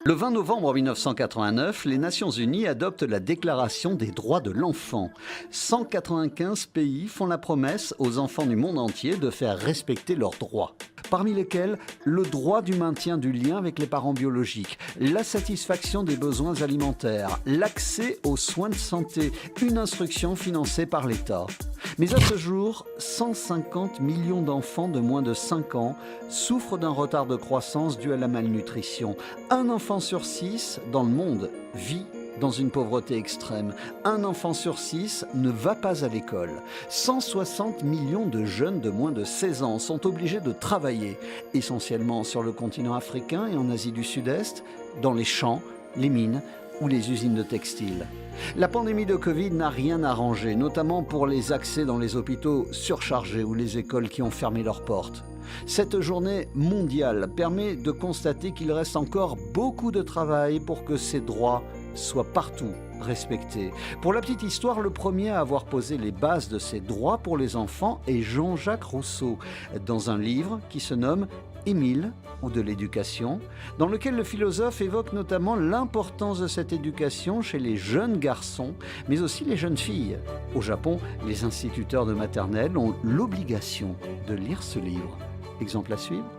Le 20 novembre 1989, les Nations Unies adoptent la Déclaration des droits de l'enfant. 195 pays font la promesse aux enfants du monde entier de faire respecter leurs droits. Parmi lesquels le droit du maintien du lien avec les parents biologiques, la satisfaction des besoins alimentaires, l'accès aux soins de santé, une instruction financée par l'État. Mais à ce jour, 150 millions d'enfants de moins de 5 ans souffrent d'un retard de croissance dû à la malnutrition. Un enfant sur 6 dans le monde vit dans une pauvreté extrême. Un enfant sur 6 ne va pas à l'école. 160 millions de jeunes de moins de 16 ans sont obligés de travailler, essentiellement sur le continent africain et en Asie du Sud-Est, dans les champs, les mines ou les usines de textiles. La pandémie de Covid n'a rien arrangé, notamment pour les accès dans les hôpitaux surchargés ou les écoles qui ont fermé leurs portes. Cette journée mondiale permet de constater qu'il reste encore beaucoup de travail pour que ces droits soient partout respectés. Pour la petite histoire, le premier à avoir posé les bases de ces droits pour les enfants est Jean-Jacques Rousseau, dans un livre qui se nomme Émile ou de l'éducation, dans lequel le philosophe évoque notamment l'importance de cette éducation chez les jeunes garçons, mais aussi les jeunes filles. Au Japon, les instituteurs de maternelle ont l'obligation de lire ce livre. Exemple à suivre.